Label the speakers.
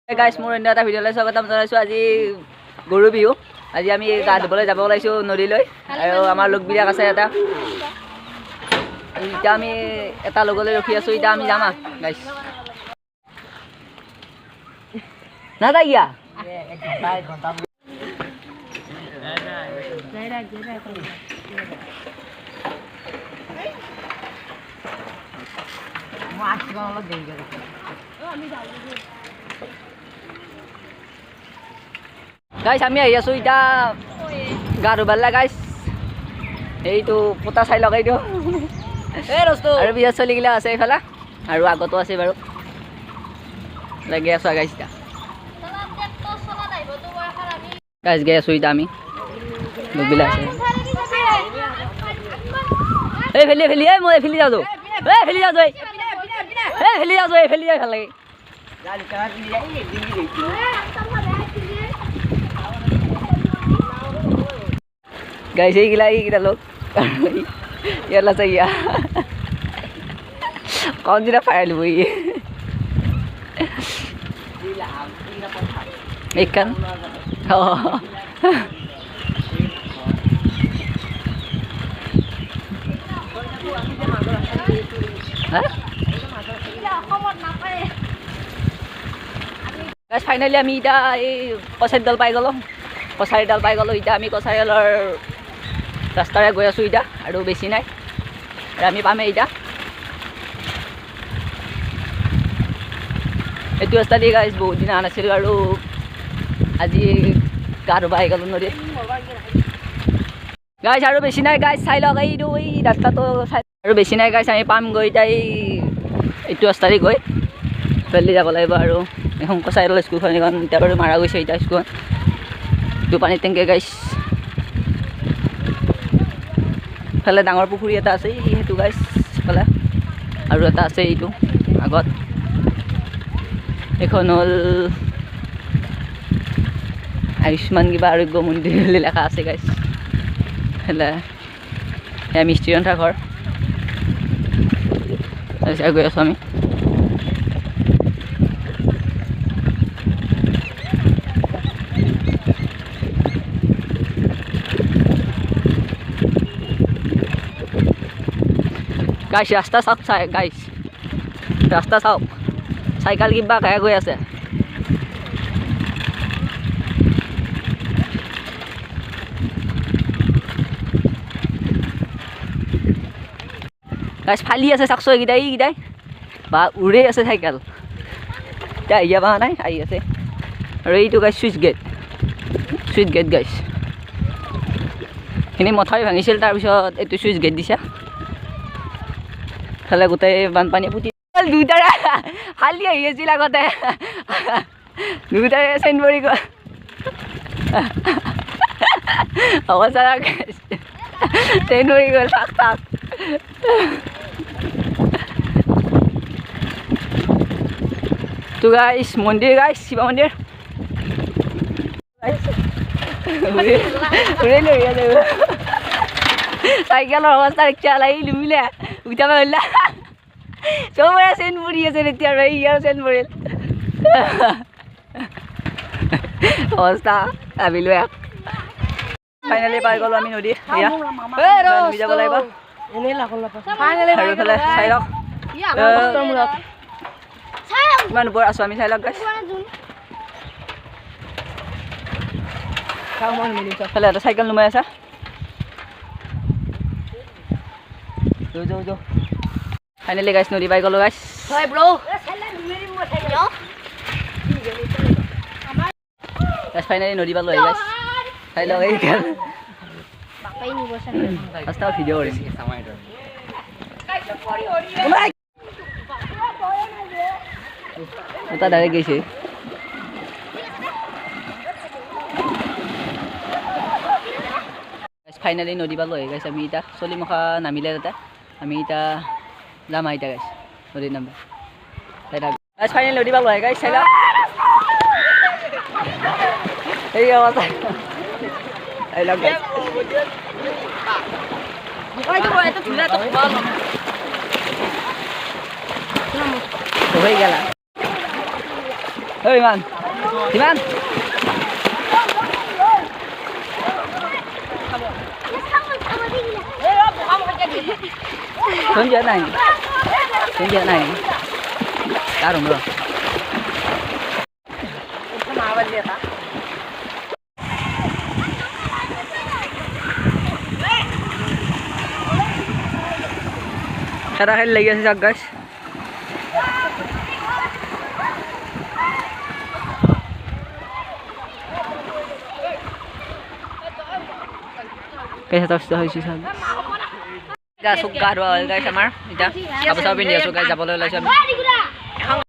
Speaker 1: গাইছ মোৰ অন্য এটা ভিডিঅ'লৈ স্বাগতম জনাইছোঁ। আজি গৰু বিহু। আজি আমি গা ধুবলৈ যাব ওলাইছোঁ নদীলৈ আৰু আমাৰ লগবিলাক আছে এটা। এতিয়া আমি এটা লগলৈ ৰখি আছোঁ। এতিয়া আমি যাম গাইছ নাযাইয়া গাইছ আমি আহি আছোঁ এতিয়া গা ধুবালে গাইছ। এইটো পোতা চাই লগাই দিওঁ আৰু বিয়াত চলিগিলা আছে এইফালে আৰু আগতো আছে বাৰু লাগি আছোঁ গাইছ। এতিয়া গাইছ গাই আছোঁ এতিয়া আমি লগবিলাক আছে। এই ফেলি ফেলি এই মই ফেলি যাওঁ এই ফেলি যাওঁ এই ফেলি যাওঁ এই ফেলি যাই ভাল লাগে। গাইছে এইগিলা লোক ইয়ালা চাইয়া কম দিনা ফায়াৰ লিব এইখান ফাইনেলি আমি এতিয়া এই কছাৰীডাল পাই গ'লোঁ। এতিয়া আমি কছাৰীডালৰ ৰাস্তাৰে গৈ আছোঁ এতিয়া আৰু বেছি নাই আৰু আমি পামেই এতিয়া। এইটো ৰাস্তা দি গাইছ বহুত দিন অহা নাছিলোঁ আৰু আজি গা ধুব আহি গ'লোঁ নদীত গাইছ। আৰু বেছি নাই গাইছ চাই লওক এইটো এই ৰাস্তাটো চাই আৰু বেছি নাই গাইছ আমি পামগৈ এতিয়া এইটো ৰাস্তা দি গৈ জলদি যাব লাগিব। আৰু এখন কছাৰীডাল স্কুলখন এখন এতিয়া বাৰু মাৰা গৈছে এতিয়া স্কুলখন এইটো পানীত টেংকি গাইছ। ফালে ডাঙৰ পুখুৰী এটা আছে সেইটো গাইছ ফালে আৰু এটা আছে এইটো আগত। এইখন হ'ল আয়ুষ্মান কিবা আৰোগ্য মন্দিৰ বুলি লেখা আছে গাইছ। ফালে সেয়া মিস্ত্ৰী ৰন্ধা ঘৰ গৈ আছোঁ আমি। গাইছ ৰাস্তা চাওক চাই গাইছ ৰাস্তা চাওক চাইকেল কিবা খাই গৈ আছে। গাইছ ফালি আছে চাকচ এইকেইটাই বা উৰে আছে চাইকেল এতিয়া আহি যাব নাই আহি আছে। আৰু এইটো গাইছ চুইচ গেট গাইছ এনে মথাউৰি ভাঙিছিল তাৰপিছত এইটো চুইচ গেট দিছে। ফালে গোটেই বানপানী পুতি দুইটাৰে হালি আহি আছিল আগতে দুইটাৰে চেইন পৰি গ'ল অৱস্থা চেইন পৰি গ'ল থাক তো গাইছ মন্দিৰ গাইছ শিৱ মন্দিৰ চাইকেলৰ অৱস্থা ৰিক্সা লাগি লুমিলে উঠা পাৰিলা চবৰে চেইন পৰি আছে এতিয়া আৰু ইয়াৰ চেইন পৰিল অৱস্থা ভাবিলো এক। ফাইনেলি পাই গ'লোঁ আমি নদী যাব লাগিব চাই লওক কিমান ওপৰত আছোঁ আমি চাই লওক গাইছ। ফালে এটা চাইকেল নুমাই আছে ফাইনেলি গাইছ নদী পাই গ'লোঁ গাইছ। ফাইনেলি নদী পালোঁ গাইছ চাই লওক এই ৰাস্তা ভিডিঅ' কৰিছে এটা ডাইৰেক্ট গৈছে। ফাইনেলি নদী পালোঁ আহি গাইছ। আমি এতিয়া চলি মুখা নামিলে তাতে আমি এতিয়া যাম এতিয়া গাইছ নদীত নামবা গাইছ। ফাইনেলি নদী পালোঁ আহি গাইছ চাই লওক এই অৱস্থা চাই লওক গাইছ। হয়ে গেল ঐ ইমান কিমান xuống dưới này cá đồng rồi খেলা খেলি লাগি আছে যাক গাইছ कैसा तो है इसी सब जा सुख गार वाला गाइस हमार इटा अब सब इंडिया सुख गाइस जाबले लाइस